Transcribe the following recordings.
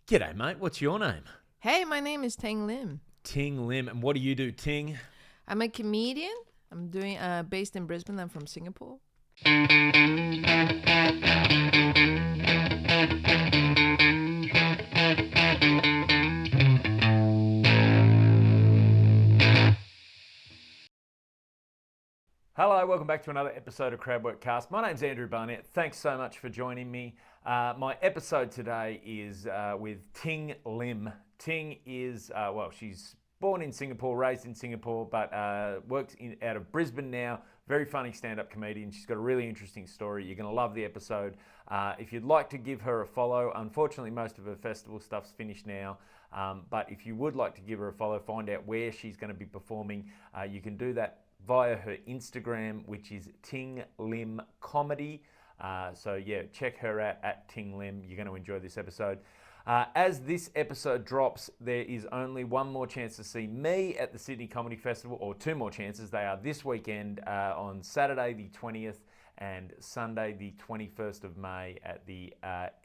G'day, mate. What's your name? Hey, my name is Ting Lim. Ting Lim. And what do you do, Ting? I'm a comedian. I'm doing based in Brisbane. I'm from Singapore. Hello, welcome back to another episode of Crowdwork Cast. My name's Andrew Barnett. Thanks so much for joining me. My episode today is with Ting Lim. Ting is, she's born in Singapore, raised in Singapore, but works out of Brisbane now. Very funny stand-up comedian. She's got a really interesting story. You're going to love the episode. If you'd like to give her a follow, unfortunately most of her festival stuff's finished now. But if you would like to give her a follow, find out where she's going to be performing, you can do that via her Instagram, which is Ting Lim Comedy. So check her out at Ting Lim. You're going to enjoy this episode. As this episode drops, there is only one more chance to see me at the Sydney Comedy Festival, or two more chances. They are this weekend on Saturday the 20th and Sunday the 21st of May at the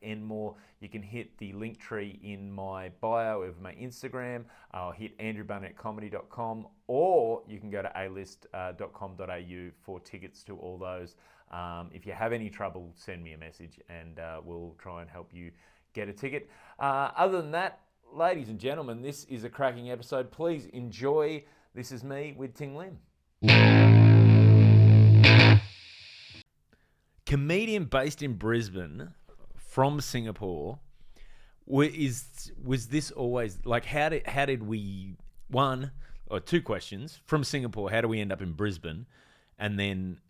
Enmore. You can hit the link tree in my bio of my Instagram. I'll hit andrewbarnettcomedy.com, or you can go to alist.com.au for tickets to all those. If you have any trouble, send me a message and we'll try and help you get a ticket. Other than that, ladies and gentlemen, this is a cracking episode. Please enjoy. This is me with Ting Lim. Comedian based in Brisbane from Singapore. Was this always like, how did we, two questions from Singapore, how do we end up in Brisbane? And then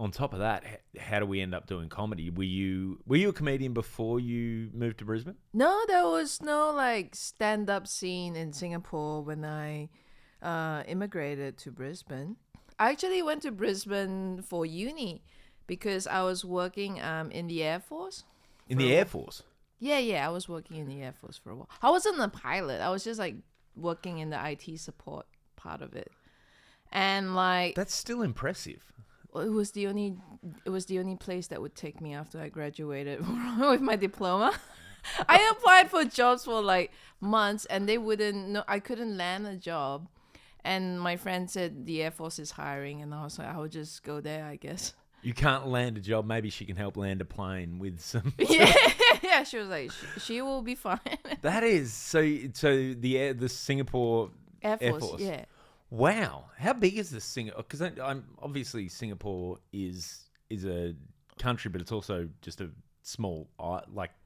on top of that, how do we end up doing comedy? Were you a comedian before you moved to Brisbane? No, there was no stand-up scene in Singapore when I immigrated to Brisbane. I actually went to Brisbane for uni because I was working in the Air Force. In the Air Force? Yeah, I was working in the Air Force for a while. I wasn't a pilot. I was just working in the IT support part of it. And that's still impressive. It was the only place that would take me after I graduated with my diploma. I applied for jobs for months and they wouldn't know. I couldn't land a job. And my friend said the Air Force is hiring, and I was like, I would just go there, I guess. You can't land a job. Maybe she can help land a plane with some. Yeah. She was like, she will be fine. That is so. The Singapore Air Force. Yeah. Wow, how big is this Singapore? Because I'm obviously Singapore is a country, but it's also just a small,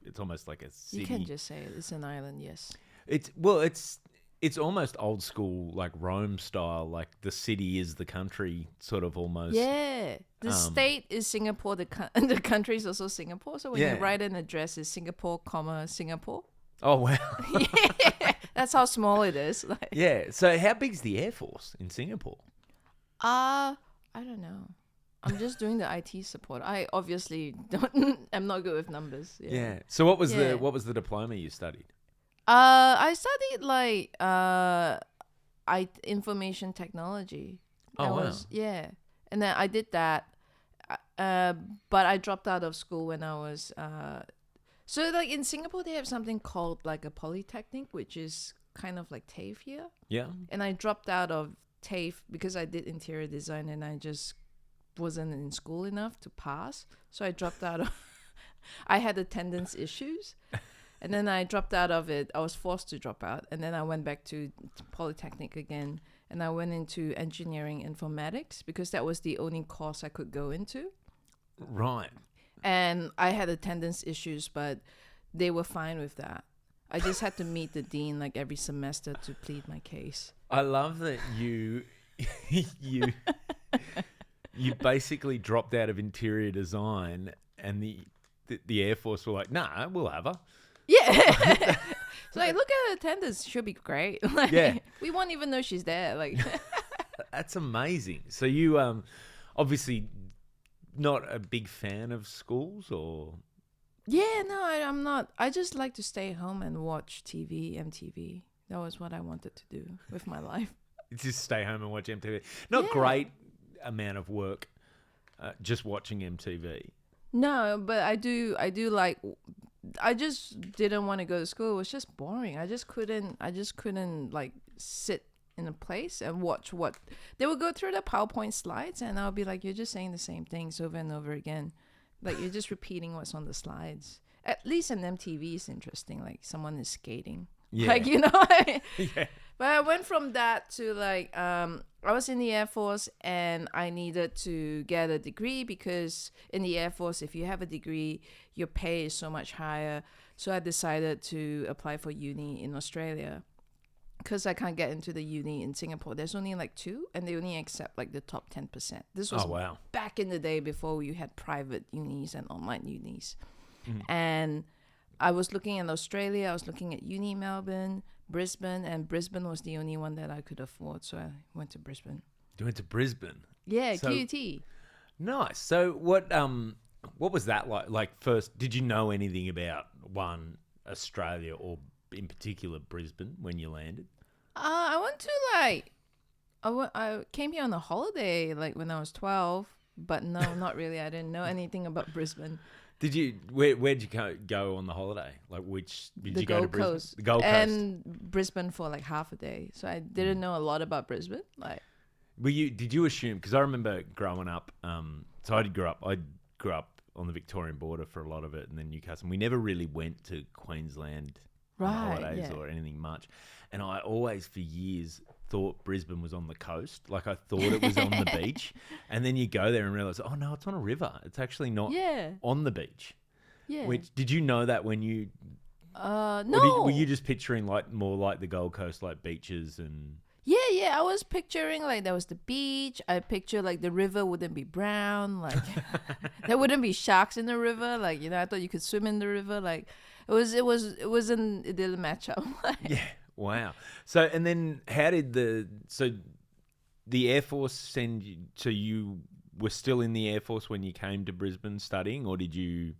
it's almost like a city. You can just say it's an island. Yes. It's almost old school, like Rome style, like the city is the country, sort of almost. Yeah, the state is Singapore, the country is also Singapore. So when you write an address, it's Singapore, Singapore. Oh, wow. Yeah, that's how small it is. Yeah, so how big's the Air Force in Singapore? I don't know. I'm just doing the IT support. I obviously I'm not good with numbers. Yeah. So what was the diploma you studied? I studied information technology. Oh, wow. Yeah. And then I did that, but I dropped out of school when I was. So in Singapore, they have something called a polytechnic, which is kind of like TAFE here. Yeah. And I dropped out of TAFE because I did interior design and I just wasn't in school enough to pass. So I dropped out of. I had attendance issues. And then I dropped out of it. I was forced to drop out. And then I went back to Polytechnic again. And I went into engineering informatics because that was the only course I could go into. Right. And I had attendance issues, but they were fine with that. I just had to meet the dean every semester to plead my case. I love that you basically dropped out of interior design and the Air Force were like, nah, we'll have her. Yeah. So look at her attendance. She'll be great. Yeah. We won't even know she's there. That's amazing. So you obviously not a big fan of schools, or? Yeah, no, I'm not. I just like to stay home and watch TV, MTV. That was what I wanted to do with my life. Just stay home and watch MTV. Not great amount of work just watching MTV. No, but I do like I just didn't want to go to school. It was just boring. I just couldn't like sit in a place and watch what they would go through the PowerPoint slides, and I'll be like, you're just saying the same things over and over again. Like you're just repeating what's on the slides. At least an MTV is interesting. Like someone is skating. Yeah. Like, you know. Yeah. But I went from that to like I was in the Air Force and I needed to get a degree because in the Air Force, if you have a degree, your pay is so much higher. So I decided to apply for uni in Australia because I can't get into the uni in Singapore. There's only like 2 and they only accept like the top 10%. This was Oh, wow. back in the day before you had private unis and online unis. Mm. And I was looking at Australia, I was looking at Uni Melbourne, Brisbane, and Brisbane was the only one that I could afford, so I went to Brisbane. You went to Brisbane. Yeah, So- QUT. Nice. So what was that like? Like first, did you know anything about Australia or in particular Brisbane when you landed? I went to like, I came here on a holiday like when I was 12, but no, not really. I didn't know anything about Brisbane. Did you? Where'd you go on the holiday? Like which? Did The you go to Gold Brisbane? Coast. The Gold Coast. And Brisbane for like half a day. So I didn't know a lot about Brisbane. Like, Did you assume? Because I remember growing up. So I grew up on the Victorian border for a lot of it, and then Newcastle. We never really went to Queensland on Right, holidays yeah. or anything much. And I always, for years, thought Brisbane was on the coast. Like I thought it was on the beach, and then you go there and realize, oh no, it's on a river. It's actually not yeah, on the beach. yeah. Which did you know that when you? No. Were you just picturing like more like the Gold Coast, like beaches and? Yeah. I was picturing like there was the beach. I pictured like the river wouldn't be brown. Like there wouldn't be sharks in the river. Like, you know, I thought you could swim in the river. Like it didn't match up. Yeah. Wow. So and then how did the Air Force send you? So you were still in the Air Force when you came to Brisbane studying, or did you?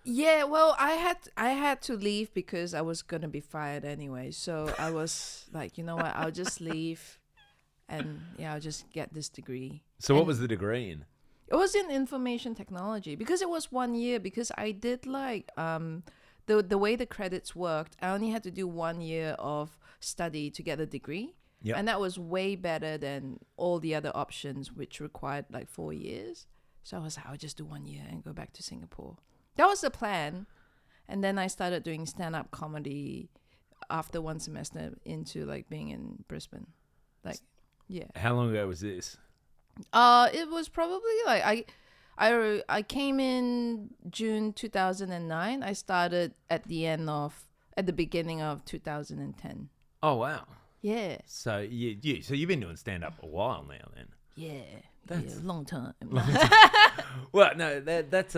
Yeah, well, I had to leave because I was gonna be fired anyway. So I was like, you know what, I'll just leave, and yeah, I'll just get this degree. So what And was the degree in? it was in information technology because it was 1 year. Because I did like the way the credits worked. I only had to do 1 year of study to get a degree, Yep. and that was way better than all the other options, which required like 4 years. So I was like, I'll just do 1 year and go back to Singapore. That was the plan. And then I started doing stand-up comedy after 1 semester into like being in Brisbane. Like, yeah. How long ago was this? It was probably like I came in June 2009. I started at the beginning of 2010. Oh wow. Yeah. So so you've been doing stand up a while now then. Yeah. That's- yeah, long time. Well, no, that's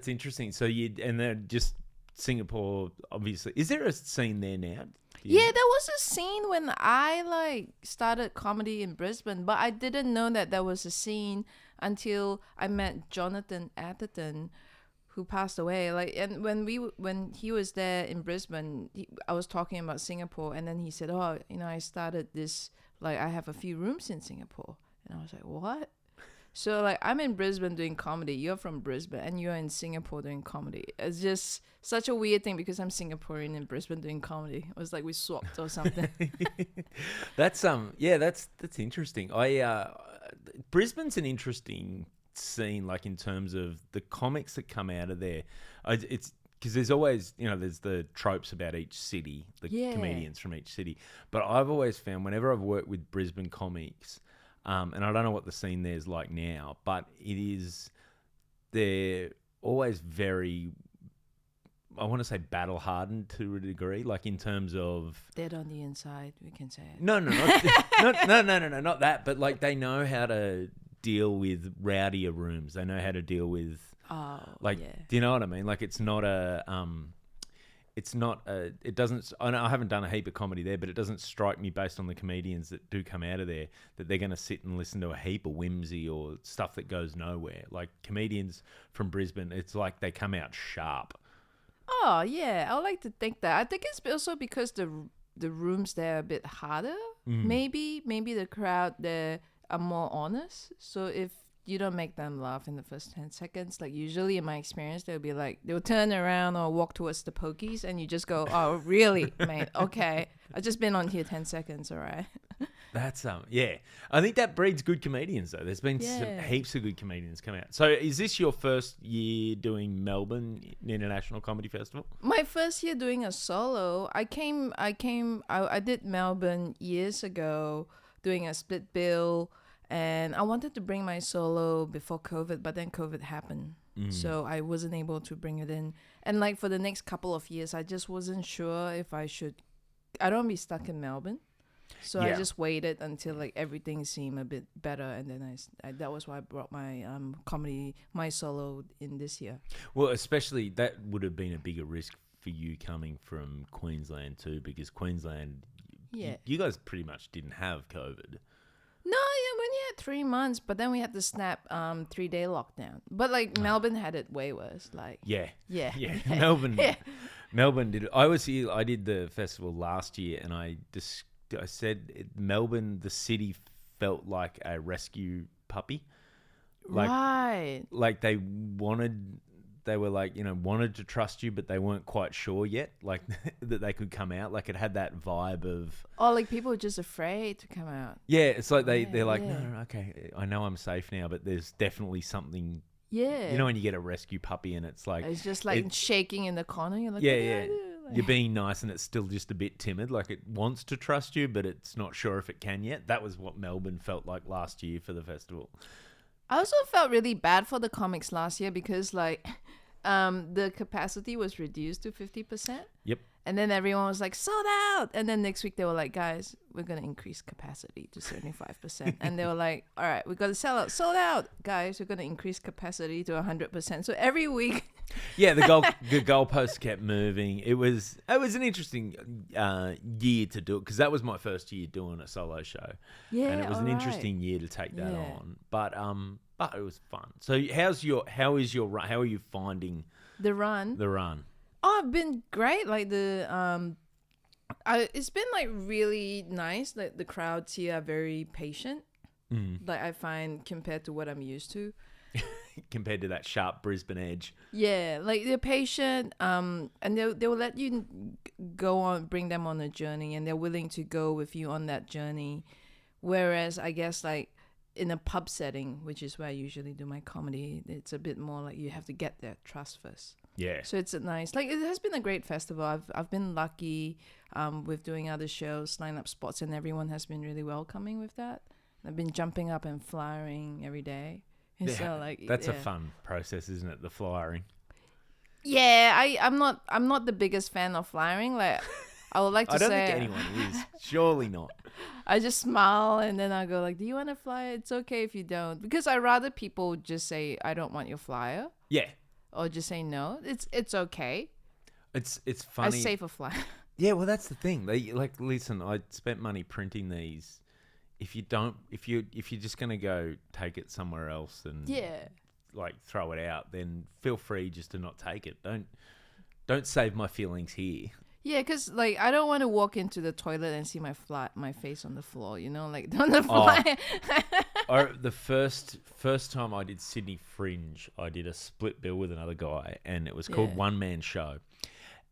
interesting. So and then just Singapore, obviously. Is there a scene there now? Yeah, there was a scene when I like started comedy in Brisbane, but I didn't know that there was a scene until I met Jonathan Atherton, who passed away. Like, and when he was there in Brisbane, I was talking about Singapore, and then he said, "Oh, you know, I started this. Like, I have a few rooms in Singapore," and I was like, "What?" So like I'm in Brisbane doing comedy, you're from Brisbane, and you're in Singapore doing comedy. It's just such a weird thing because I'm Singaporean in Brisbane doing comedy. It was like we swapped or something. That's that's interesting. Brisbane's an interesting scene, like in terms of the comics that come out of there. It's because there's always, there's the tropes about each city, the Yeah. comedians from each city. But I've always found whenever I've worked with Brisbane comics, and I don't know what the scene there's like now, but they're always very, I want to say battle hardened to a degree, like in terms of Dead on the inside, we can say it. no, not that, but like they know how to deal with rowdier rooms. They know how to deal with Oh, like, yeah. do you know what I mean? Like it doesn't, I haven't done a heap of comedy there, but it doesn't strike me based on the comedians that do come out of there that they're going to sit and listen to a heap of whimsy or stuff that goes nowhere. Like comedians from Brisbane, it's like they come out sharp. Oh, yeah. I would like to think that. I think it's also because the rooms there are a bit harder. Mm. Maybe the crowd there are more honest. So if you don't make them laugh in the first 10 seconds. Like usually in my experience, they'll turn around or walk towards the pokies and you just go, oh, really, mate? Okay. I've just been on here 10 seconds. All right. That's yeah. I think that breeds good comedians though. There's been Yeah. heaps of good comedians come out. So is this your first year doing Melbourne International Comedy Festival? My first year doing a solo, I did Melbourne years ago doing a split bill, and I wanted to bring my solo before COVID, but then COVID happened. So I wasn't able to bring it in. And like for the next couple of years, I just wasn't sure if I don't want to be stuck in Melbourne. So I Yeah. just waited until like everything seemed a bit better, and then I that was why I brought my solo in this year. Well, especially that would have been a bigger risk for you coming from Queensland too, because Queensland, Yeah. you guys pretty much didn't have COVID. No, yeah, we only had 3 months, but then we had to snap 3-day lockdown. But like Melbourne had it way worse. Like Yeah. yeah, Yeah. Melbourne did it. I did the festival last year, and I said Melbourne, the city felt like a rescue puppy. Like, right. like they were like, wanted to trust you, but they weren't quite sure yet, like that they could come out. Like it had that vibe of, Or like people were just afraid to come out. yeah, it's like they're like, yeah. no, okay, I know I'm safe now, but there's definitely something, Yeah. when you get a rescue puppy and it's like, It's just like shaking in the corner. You're like, yeah, what do I yeah. do? Like- You're being nice and it's still just a bit timid. Like it wants to trust you, but it's not sure if it can yet. That was what Melbourne felt like last year for the festival. I also felt really bad for the comics last year because like the capacity was reduced to 50%. Yep. And then everyone was like, sold out. And then next week they were like, guys, we're going to increase capacity to 75%. And they were like, all right, we got to sell out. Sold out. Guys, we're going to increase capacity to 100%. So every week. Yeah, the goalposts kept moving. It was an interesting year to do it because that was my first year doing a solo show. Yeah. And it was an alright. interesting year to take that Yeah. on. But it was fun. So how is your run? How are you finding The run. the run? Oh, it's been great. Like it's been like really nice. Like the crowds here are very patient. Like I find compared to what I'm used to. Compared to that sharp Brisbane edge. Yeah, like they're patient. And they will let you go on, bring them on a journey, and they're willing to go with you on that journey. Whereas I guess like in a pub setting, which is where I usually do my comedy, it's a bit more like you have to get their trust first. Yeah. So it's a nice, like it has been a great festival. I've been lucky with doing other shows, line up spots, and everyone has been really welcoming with that. I've been jumping up and flying every day. And so like That's a yeah. fun process, isn't it? The flyering. Yeah, I'm not the biggest fan of flying. Like I would like to I don't say think anyone is. Surely not. I just smile and then I go like, do you want to fly? It's okay if you don't, because I rather people just say I don't want your flyer Yeah. or just say no. It's okay. It's I funny. save a flyer. Yeah, well, that's the thing. They like listen. I spent money printing these. If you're just gonna go take it somewhere else and Yeah. like throw it out, then feel free just to not take it. Don't save my feelings here. Yeah, because like I don't want to walk into the toilet and see my face on the floor. You know, like on the fly. The first time I did Sydney Fringe, I did a split bill with another guy, and it was called Yeah. One Man Show,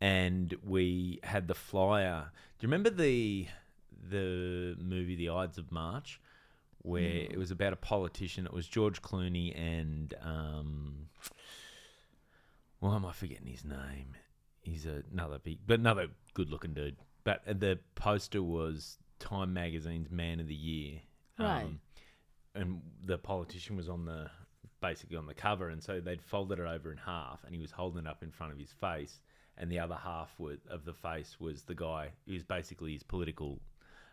and we had the flyer. Do you remember the movie The Ides of March, where it was about a politician? It was George Clooney and why am I forgetting his name? He's another good-looking dude. But the poster was Time Magazine's Man of the Year. Right. And the politician was basically on the cover, and so they'd folded it over in half, and he was holding it up in front of his face, and the other half of the face was the guy who was basically his political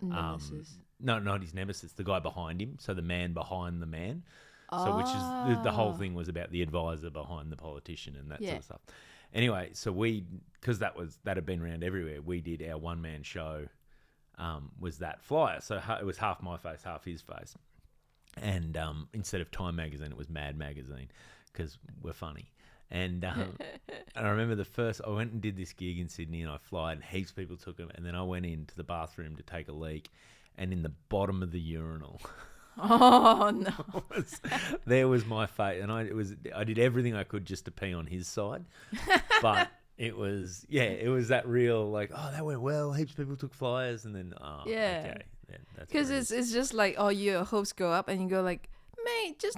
Nemesis. no, not his nemesis, the guy behind him, so the man behind the man. So which is the whole thing was about the advisor behind the politician and that sort of stuff. Anyway, so because that had been around everywhere, we did our one man show. Was that flyer? So it was half my face, half his face, and instead of Time Magazine, it was Mad Magazine because we're funny. And and I remember I went and did this gig in Sydney, and I flied, and heaps of people took them, and then I went into the bathroom to take a leak, and in the bottom of the urinal Oh no. There was my fate, and I did everything I could just to pee on his side, but it was that real like, oh, that went well, heaps of people took flyers, and then Yeah. okay, yeah, that's Because what it is. it's just like, oh, your hopes go up and you go like, mate, just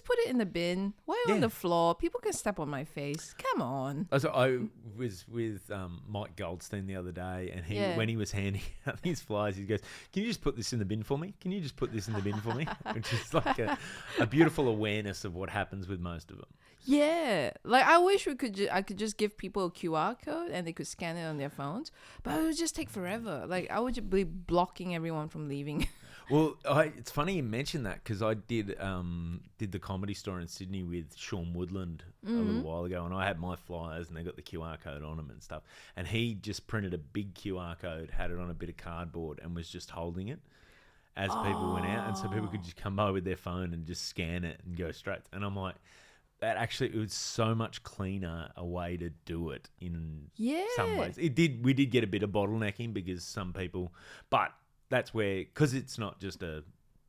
put it in the bin. Why on Yeah. the floor? People can step on my face. Come on. So I was with Mike Goldstein the other day, and when he was handing out these flyers, he goes, "Can you just put this in the bin for me? Can you just put this in the bin for me?" Which is like a beautiful awareness of what happens with most of them. Yeah, like I wish I could just give people a QR code and they could scan it on their phones, but it would just take forever. Like I would just be blocking everyone from leaving. Well, it's funny you mentioned that because I did the Comedy Store in Sydney with Sean Woodland a little while ago, and I had my flyers and they got the QR code on them and stuff. And he just printed a big QR code, had it on a bit of cardboard, and was just holding it as people went out, and so people could just come by with their phone and just scan it and go straight. And I'm like, that actually, it was so much cleaner a way to do it in some ways. We did get a bit of bottlenecking because some people, but that's where, because it's not just a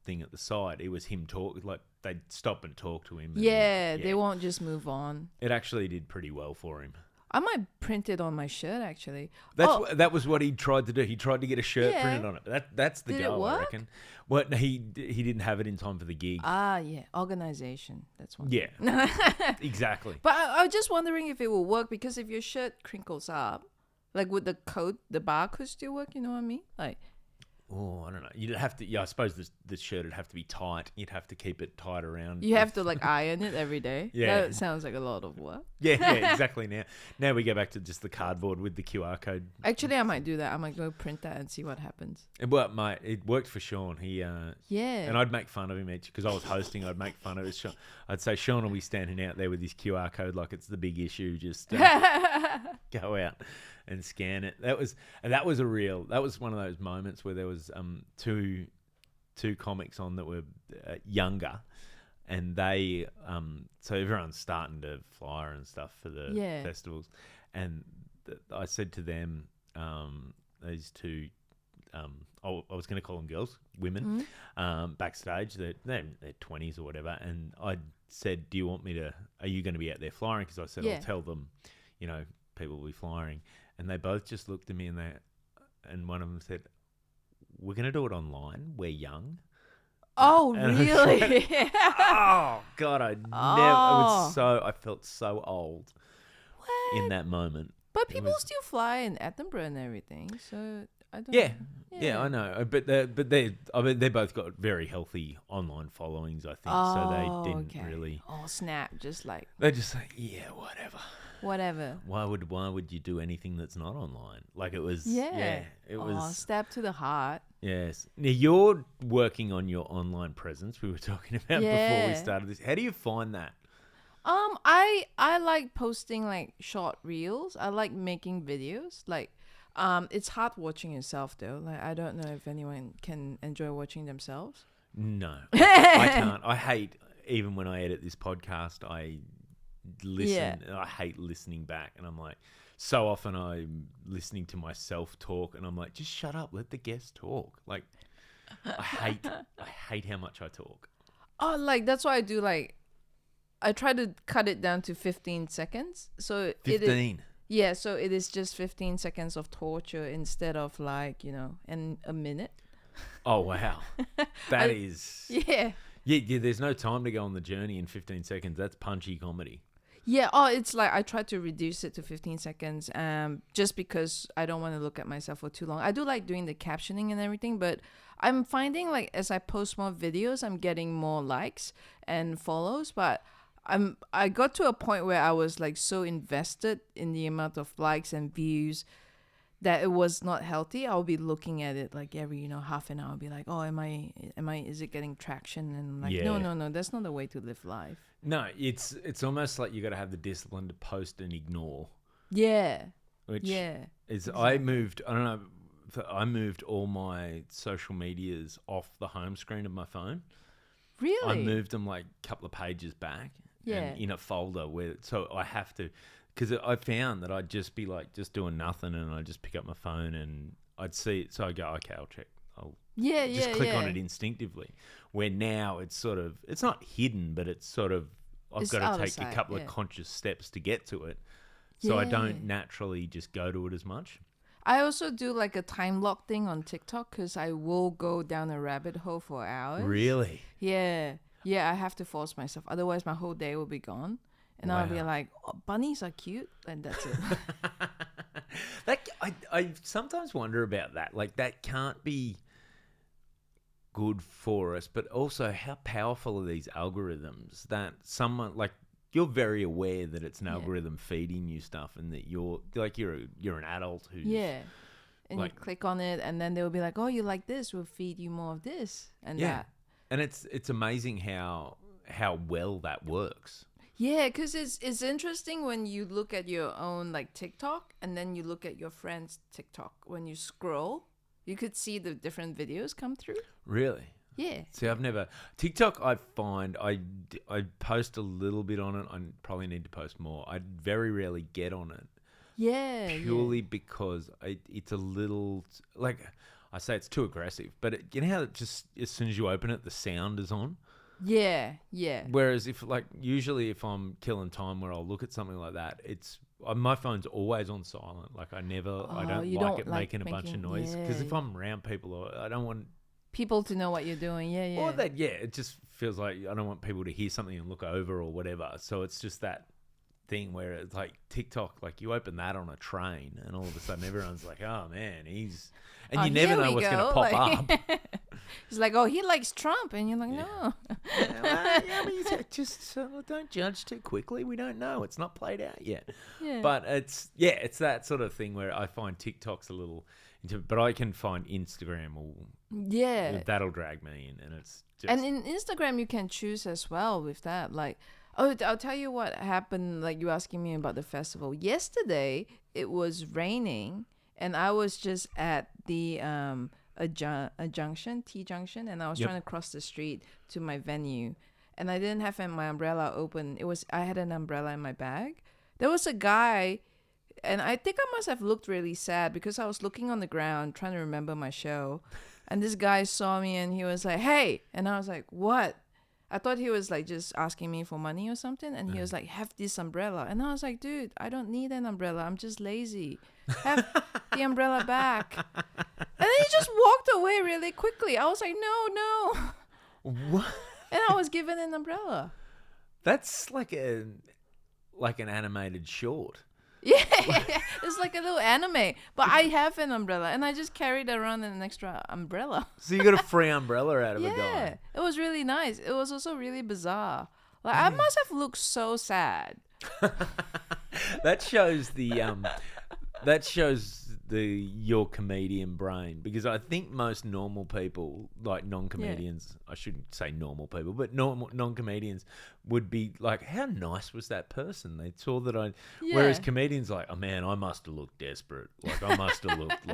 thing at the side, it was him like they'd stop and talk to him. Yeah, they won't just move on. It actually did pretty well for him. I might print it on my shirt actually. That was what he tried to do. He tried to get a shirt Yeah. printed on it. That's the Did it goal, I work? reckon. Well, he didn't have it in time for the gig. Yeah, organization. That's one. Yeah, exactly. But I was just wondering if it will work, because if your shirt crinkles up, like would the barcode still work? You know what I mean? Like, Oh, I don't know. You'd have to. Yeah, I suppose the shirt would have to be tight. You'd have to keep it tight around. you have to like iron it every day. Yeah. That sounds like a lot of work. Yeah, exactly. Now we go back to just the cardboard with the QR code. Actually, I might do that. I might go print that and see what happens. It worked for Sean. Yeah. And I'd make fun of him each because I was hosting. I'd make fun of it. I'd say Sean will be standing out there with his QR code like it's the big issue. Just go out and scan it. That was one of those moments where there was two comics on that were younger, and they so everyone's starting to flyer and stuff for the festivals, and I said to them, these two, I was going to call them girls, women, backstage, they're 20s or whatever, and I said, are you going to be out there flyering? Because I said, I'll tell them, people will be flyering. And they both just looked at me, and one of them said, "We're going to do it online. We're young." Oh, and really? Oh God, I felt so old in that moment. But people still fly in Edinburgh and everything, so I don't. Yeah, I know. But they both got very healthy online followings, I think. So they didn't really. Oh snap! Just like they just say, yeah, whatever. Why would you do anything that's not online? Like it was. Yeah. It was. Stab to the heart. Yes. Now you're working on your online presence. We were talking about before we started this. How do you find that? I like posting like short reels. I like making videos. Like, it's hard watching yourself though. Like, I don't know if anyone can enjoy watching themselves. No, I can't. I hate, even when I edit this podcast, I listen. Yeah. I hate listening back, and I'm like, so often I'm listening to myself talk, and I'm like, just shut up, let the guest talk. Like, I hate how much I talk. Oh, like that's why I do. Like, I try to cut it down to 15 seconds. So 15. Yeah, so it is just 15 seconds of torture instead of like, and a minute. Oh wow, that is. Yeah. Yeah. There's no time to go on the journey in 15 seconds. That's punchy comedy. Yeah. It's like I try to reduce it to 15 seconds, just because I don't want to look at myself for too long. I do like doing the captioning and everything, but I'm finding like as I post more videos, I'm getting more likes and follows, but I got to a point where I was like so invested in the amount of likes and views that it was not healthy. I'll be looking at it like every half an hour. I'll be like, oh, is it getting traction? And I'm like, no, that's not the way to live life. No, it's almost like you got to have the discipline to post and ignore. Yeah. Which is exactly. I moved all my social medias off the home screen of my phone. Really? I moved them like a couple of pages back. Yeah. And in a folder so I have to, because I found that I'd just be like just doing nothing, and I'd just pick up my phone and I'd see it. So I go, okay, I'll Yeah, just yeah, click yeah. on it instinctively. Where now it's sort of, it's not hidden, but it's sort of, I've It's got out to of take a sight, couple of yeah. conscious steps to get to it. So I Yeah. don't naturally just go to it as much. I also do like a time lock thing on TikTok because I will go down a rabbit hole for hours. Really? Yeah. Yeah, I have to force myself. Otherwise, my whole day will be gone. And I'll be Wow. like, oh, bunnies are cute. And that's it. I sometimes wonder about that. Like, that can't be good for us, but also how powerful are these algorithms that someone like, you're very aware that it's an Yeah. algorithm feeding you stuff, and that you're an adult who's Yeah. And like, you click on it, and then they'll be like, oh, you like this? We'll feed you more of this and yeah, that. and it's amazing how well that works. Yeah, because it's interesting when you look at your own like TikTok and then you look at your friend's TikTok. When you scroll, you could see the different videos come through. Really? Yeah. See, I've never TikTok. I find I post a little bit on it. I probably need to post more. I very rarely get on it Yeah. purely because it's a little, like, I say it's too aggressive. But you know how it just, as soon as you open it, the sound is on. Yeah. Yeah. Whereas usually if I'm killing time where I'll look at something like that, it's my phone's always on silent. Like, I Oh, don't you like don't it like making a bunch of making- noise, because if yeah. I'm around people, I don't want. People to know what you're doing. Yeah. Yeah. Or that, yeah, it just feels like I don't want people to hear something and look over or whatever. So it's just that thing where it's like TikTok, like you open that on a train and all of a sudden everyone's like, oh man, and you never here know we what's going to go, pop like- up. It's like, oh, he likes Trump. And you're like, Yeah. no. Yeah, but you just don't judge too quickly. We don't know. It's not played out yet. Yeah. But it's that sort of thing where I find TikTok's a little, but I can find Instagram Yeah. that'll drag me in, and it's just. And in Instagram, you can choose as well with that. Like, oh, I'll tell you what happened. Like, you asking me about the festival. Yesterday, it was raining, and I was just at the a junction, T junction, and I was Yep. trying to cross the street to my venue, and I didn't have my umbrella open. I had an umbrella in my bag. There was a guy, and I think I must have looked really sad because I was looking on the ground trying to remember my show. And this guy saw me and he was like, hey. And I was like, what? I thought he was like just asking me for money or something. And he was like, have this umbrella. And I was like, dude, I don't need an umbrella. I'm just lazy. Have the umbrella back. And then he just walked away really quickly. I was like, no. What? And I was given an umbrella. That's like an animated short. Yeah, it's like a little anime. But I have an umbrella, and I just carried around an extra umbrella. So you got a free umbrella out of a Yeah, guy. it was really nice. It was also really bizarre. Like, I must have looked so sad. That shows your comedian brain, because I think most normal people, like non-comedians, I shouldn't say normal people, but non-comedians would be like, how nice was that person? They saw that whereas Yeah. comedians like, oh man, I must have looked desperate. Like, I must have looked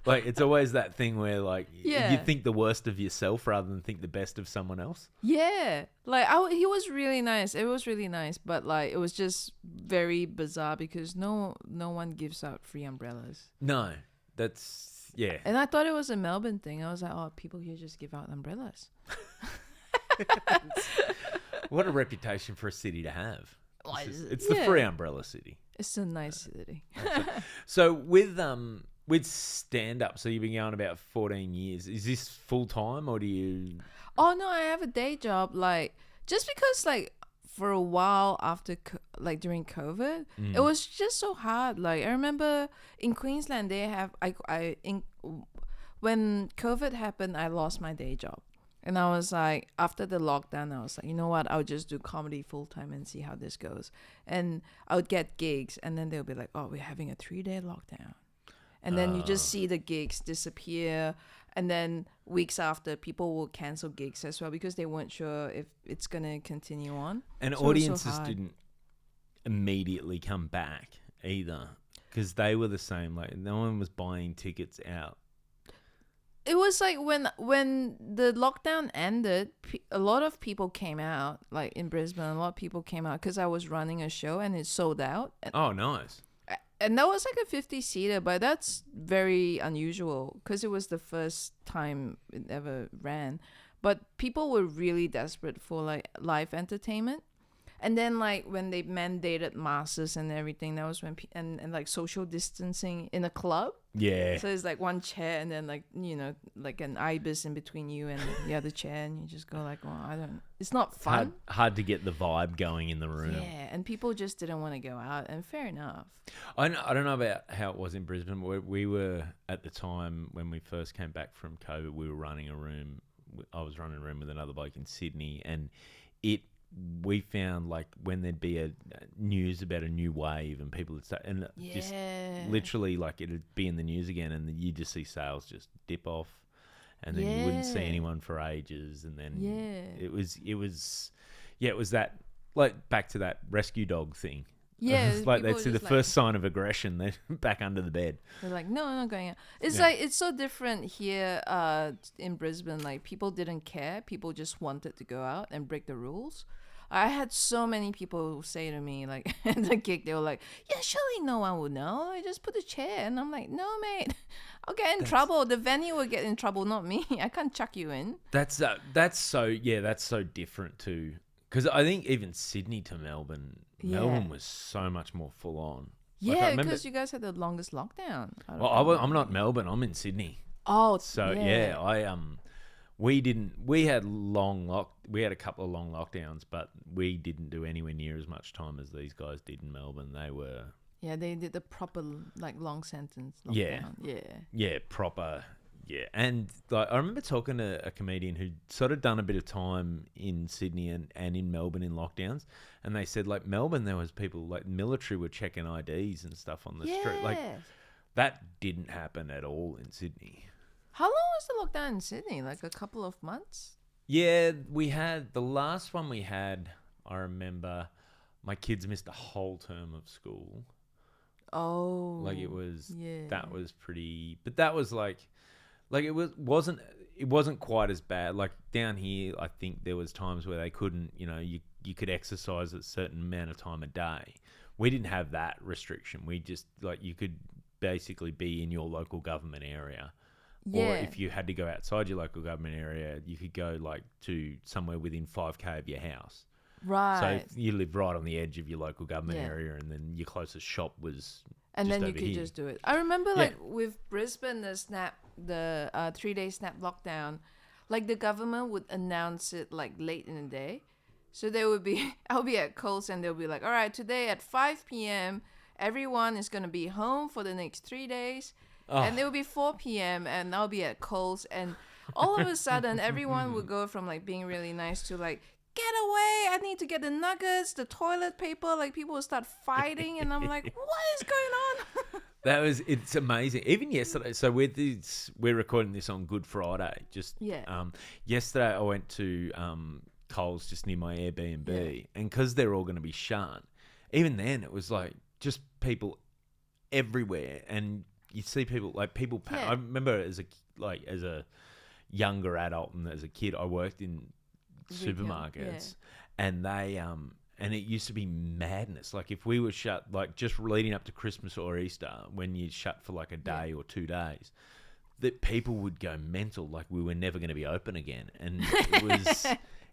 like it's always that thing where like Yeah. you think the worst of yourself rather than think the best of someone else. Yeah, like he was really nice. It was really nice, but like it was just very bizarre because no one gives out free umbrellas. No, that's, yeah. And I thought it was a Melbourne thing. I was like, oh, people here just give out umbrellas. What a reputation for a city to have. Well, It's the yeah. free umbrella city. It's a nice city. So with stand up, so you've been going about 14 years. Is this full time, or do you? Oh no, I have a day job. Like, just because like for a while after like during COVID, it was just so hard. Like, I remember in Queensland they have when COVID happened, I lost my day job. And I was like, after the lockdown, I was like, you know what? I'll just do comedy full time and see how this goes. And I would get gigs, and then they'll be like, oh, we're having a 3-day lockdown. And then you just see the gigs disappear. And then weeks after, people will cancel gigs as well because they weren't sure if it's going to continue on. And So it was so audiences hard. didn't immediately come back either, because they were the same. Like, no one was buying tickets out. It was like when the lockdown ended, a lot of people came out, like in Brisbane, a lot of people came out because I was running a show and it sold out. Oh, nice. And that was like a 50-seater, but that's very unusual because it was the first time it ever ran. But people were really desperate for like live entertainment. And then like when they mandated masks and everything, that was when and like social distancing in a club. Yeah. So it's like one chair and then like, you know, like an ibis in between you and the other chair, and you just go like, well, I don't. It's not fun. Hard to get the vibe going in the room. Yeah, and people just didn't want to go out, and fair enough. I don't know about how it was in Brisbane. We were at the time when we first came back from COVID. We were running a room. I was running a room with another bloke in Sydney, and we found like when there'd be a news about a new wave and people would start, and just literally like it'd be in the news again, and you just see sales just dip off, and then you wouldn't see anyone for ages, and then it was that, like, back to that rescue dog thing. Yeah, it's like they'd see the first sign of aggression, they're back under the bed. They're like, no, I'm not going out. It's like, it's so different here in Brisbane. Like, people didn't care. People just wanted to go out and break the rules. I had so many people say to me, like, at the gig, they were like, yeah, surely no one would know. I just put a chair. And I'm like, no, mate, I'll get in trouble. The venue will get in trouble, not me. I can't chuck you in. That's so different too. Because I think even Sydney to Melbourne was so much more full on. Yeah, because you guys had the longest lockdown. I'm not Melbourne. I'm in Sydney. Oh, so we had a couple of long lockdowns, but we didn't do anywhere near as much time as these guys did in Melbourne. They did the proper like long sentence lockdown. Yeah, proper. Yeah, and like I remember talking to a comedian who'd sort of done a bit of time in Sydney and in Melbourne in lockdowns, and they said like Melbourne there was people like military were checking IDs and stuff on the street. Like that didn't happen at all in Sydney. How long was the lockdown in Sydney? Like a couple of months? Yeah, we had the last one we had. I remember my kids missed a whole term of school. Oh, like it was that was pretty, but that was like it wasn't quite as bad. Like down here, I think there was times where they couldn't, you could exercise a certain amount of time a day. We didn't have that restriction. We just like you could basically be in your local government area. Yeah. Or if you had to go outside your local government area, you could go like to somewhere within 5K of your house. Right. So if you live right on the edge of your local government area, and then your closest shop was and just then you over could here. just do it. I remember like with Brisbane, the 3-day snap lockdown, like the government would announce it like late in the day. So I'll be at Coles and they'll be like, all right, today at 5 p.m., everyone is going to be home for the next 3 days. Oh. And it will be 4 p.m. and I'll be at Coles, and all of a sudden everyone would go from like being really nice to like, get away, I need to get the nuggets, the toilet paper. Like people will start fighting and I'm like, what is going on? It's amazing. Even yesterday, so we're recording this on Good Friday. Yesterday I went to Coles just near my Airbnb, and because they're all going to be shut, even then it was like just people everywhere, and you see people I remember as a younger adult and as a kid, I worked in supermarkets, and they and it used to be madness. Like if we were shut, like just leading up to Christmas or Easter, when you shut for like a day or 2 days, that people would go mental, like we were never going to be open again, and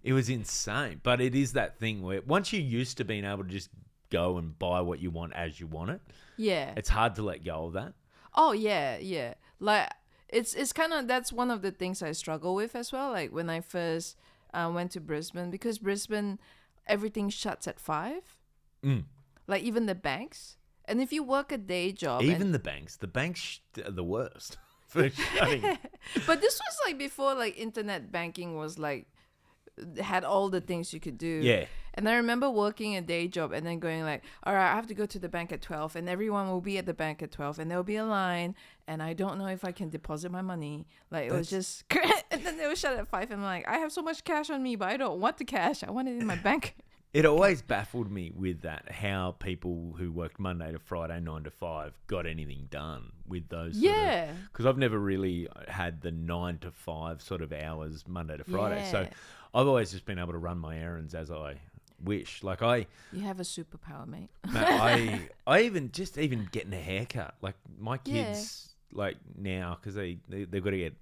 it was insane. But it is that thing where once you're used to being able to just go and buy what you want as you want it, it's hard to let go of that. Oh yeah. Like it's kind of, that's one of the things I struggle with as well. Like when I first went to Brisbane, because Brisbane, everything shuts at 5. Like even the banks. And if you work a day job, the banks are the worst for shutting. But this was like before like internet banking was like had all the things you could do. Yeah. And I remember working a day job and then going like, all right, I have to go to the bank at 12, and everyone will be at the bank at 12, and there'll be a line, and I don't know if I can deposit my money. Like it was just, and then they will shut at 5, and I'm like, I have so much cash on me, but I don't want the cash. I want it in my bank. It always baffled me with that, how people who worked Monday to Friday, 9 to 5, got anything done with those. Yeah. Because I've never really had the 9 to 5 sort of hours Monday to Friday. So I've always just been able to run my errands as I wish. Like You have a superpower, mate. I even getting a haircut. Like my kids, like now, because they've got to get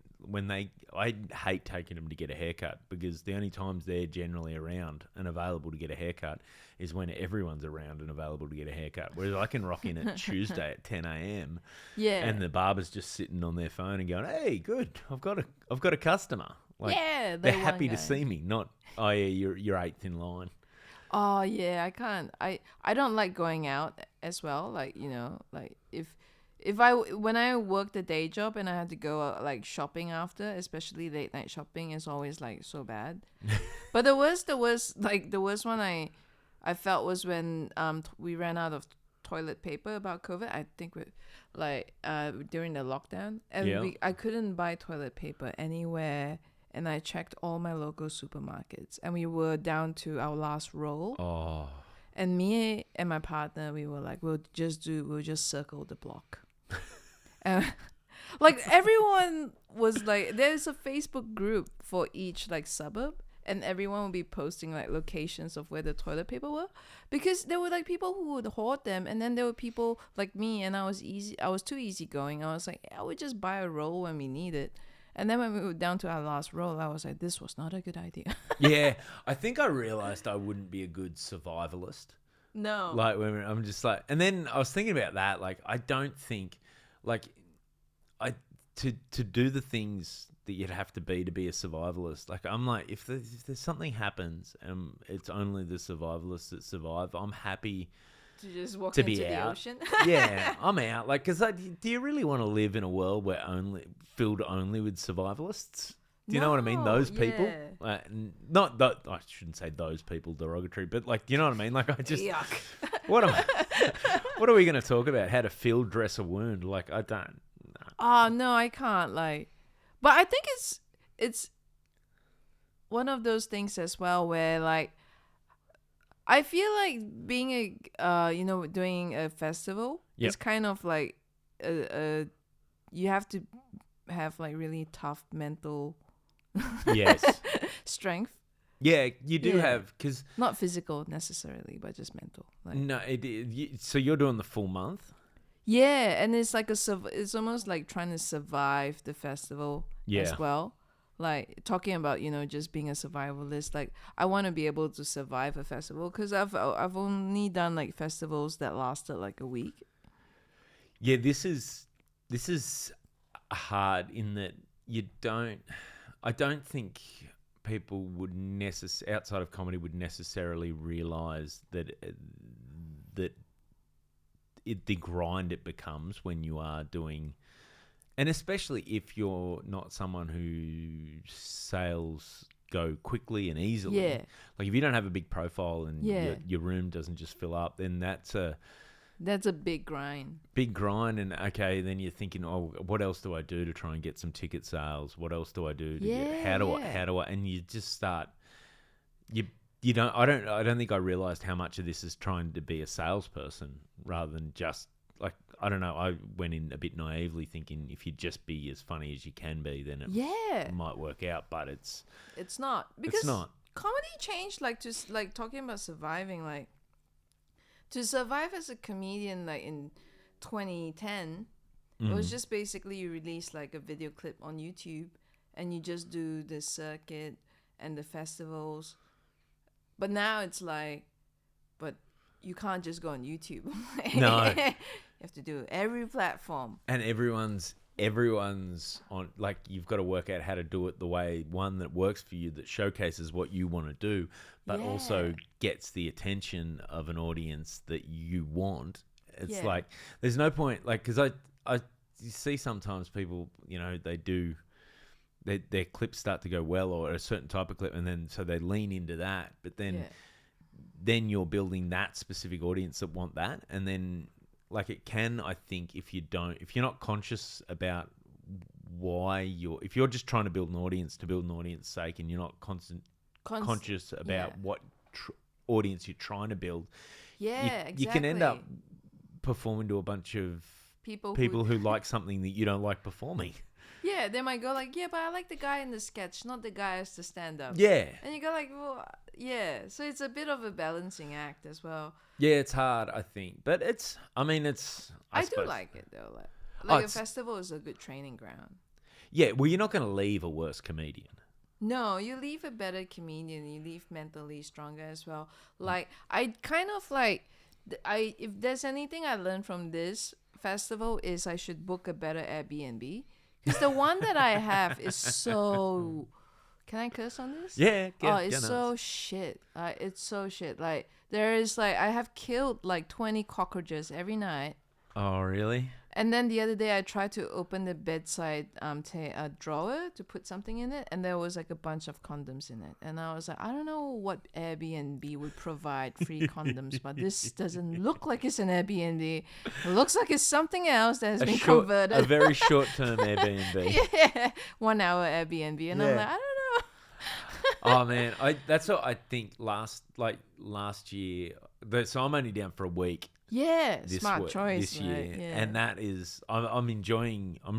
I hate taking them to get a haircut because the only times they're generally around and available to get a haircut is when everyone's around and available to get a haircut. Whereas I can rock in at Tuesday at 10 a.m. Yeah. and the barber's just sitting on their phone and going, "Hey, good, I've got a customer." Like, yeah, they're happy to see me, not, "Oh yeah, you're eighth in line." Oh yeah, I can't. I don't like going out as well. Like like when I worked a day job and I had to go like shopping after, especially late night shopping, is always like so bad. But the worst one I felt was when we ran out of toilet paper about COVID. I think during the lockdown, and I couldn't buy toilet paper anywhere. And I checked all my local supermarkets, and we were down to our last roll. Oh. And me and my partner, we were like, we'll just circle the block. Like everyone was like, there's a Facebook group for each like suburb, and everyone would be posting like locations of where the toilet paper were, because there were like people who would hoard them, and then there were people like me, and I was too easygoing. I was like, I would just buy a roll when we need it. And then when we were down to our last roll, I was like, this was not a good idea. Yeah, I think I realized I wouldn't be a good survivalist. No. Like, when I'm just like, and then I was thinking about that. Like, I don't think, like, to do the things that you'd have to be a survivalist. Like, I'm like, if there's something happens and it's only the survivalists that survive, I'm happy to just walk to into be the out. ocean. Yeah, I'm out. Like, because do you really want to live in a world where filled only with survivalists? Do you know what I mean? Those people. Yeah. Like, not that I shouldn't say those people derogatory, but like, do you know what I mean? Like, I just Yuck. what are we going to talk about? How to field dress a wound? Like, I don't. Oh no, I can't. Like, but I think it's one of those things as well where like I feel like being doing a festival is kind of like you have to have like really tough mental Yes. strength. Yeah, you do have, because not physical necessarily, but just mental. Like, no, so you're doing the full month. yeah, and it's like it's almost like trying to survive the festival as well. Like talking about just being a survivalist. Like I want to be able to survive a festival because I've only done like festivals that lasted like a week. Yeah, this is hard in that I don't think people would outside of comedy would necessarily realize that the grind it becomes when you are doing, and especially if you're not someone who sales go quickly and easily. Yeah. Like if you don't have a big profile and your room doesn't just fill up, then that's a big grind. Big grind, and okay, then you're thinking, oh, what else do I do to try and get some ticket sales? What else do I do to get, how do I, and you just start, I don't think I realized how much of this is trying to be a salesperson rather than just like, I don't know, I went in a bit naively thinking if you just be as funny as you can be, then it might work out, but it's not, because it's not. Comedy changed, like just like talking about surviving, like to survive as a comedian, like in 2010, it was just basically you release like a video clip on YouTube and you just do the circuit and the festivals. But now it's like, but you can't just go on YouTube. No. You have to do every platform. And everyone's on, like, you've got to work out how to do it the way, one, that works for you, that showcases what you want to do, but also gets the attention of an audience that you want. It's like, there's no point, like, because I you see sometimes people, their clips start to go well, or a certain type of clip, and then so they lean into that, but then you're building that specific audience that want that, and then like it can, I think, if you're not conscious about why if you're just trying to build an audience to build an audience sake, and you're not conscious about what audience you're trying to build, exactly. You can end up performing to a bunch of people who like something that you don't like performing. Yeah, they might go like, but I like the guy in the sketch, not the guy as the stand-up. Yeah. And you go like, well, yeah. So it's a bit of a balancing act as well. Yeah, it's hard, I think, but it's. I mean, it's. I do suppose, like it though. Like, Oh, a festival is a good training ground. Yeah, well, you're not going to leave a worse comedian. No, you leave a better comedian. You leave mentally stronger as well. Like I kind of like, if there's anything I learned from this festival is I should book a better Airbnb because the one that I have is so. Can I curse on this? Yeah. It's so shit. It's so shit. Like there is like I have killed like 20 cockroaches every night. Oh, really? And then the other day I tried to open the bedside drawer to put something in it, and there was like a bunch of condoms in it. And I was like, I don't know what Airbnb would provide free condoms, but this doesn't look like it's an Airbnb. It looks like it's something else that has been converted. A very short-term Airbnb. Yeah, 1 hour Airbnb, and I'm like, I don't know. Oh man, that's what I think. Last year, so I'm only down for a week. Yeah, smart choice this year, right? Yeah. and that is I'm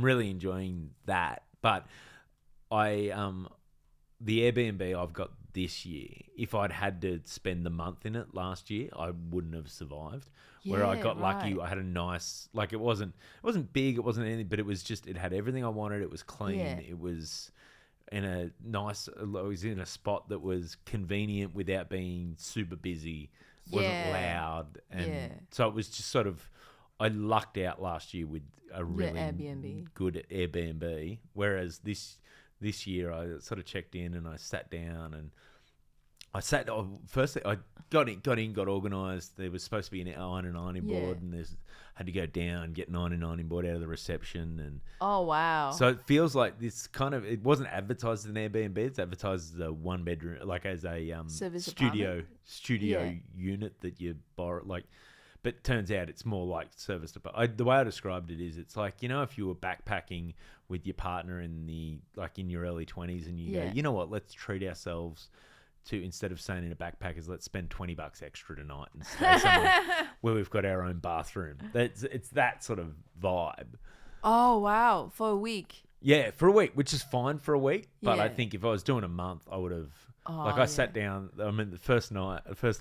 really enjoying that. But the Airbnb I've got this year, if I'd had to spend the month in it last year, I wouldn't have survived. Where I got lucky, I had a nice, like it wasn't big, it wasn't anything, but it was just, it had everything I wanted. It was clean. Yeah. It was in a nice, it was in a spot that was convenient without being super busy. Wasn't loud, and so it was just sort of. I lucked out last year with a really good Airbnb, whereas this year I sort of checked in and I sat down and firstly I got organised. There was supposed to be an iron and ironing board, and had to go down, get an iron and ironing board out of the reception, and oh wow! So it feels like this kind of, it wasn't advertised as an Airbnb. It's advertised as a 1 bedroom, like as a studio unit that you borrow, like. But turns out it's more like service department. The way I described it is, it's like, you know, if you were backpacking with your partner in your early 20s, and you go, you know what, let's treat ourselves to, instead of staying in a backpackers, let's spend $20 extra tonight and stay somewhere where we've got our own bathroom. It's that sort of vibe. Oh wow, for a week. Yeah, for a week, which is fine for a week. But I think if I was doing a month, I would have. I sat down. I mean, the first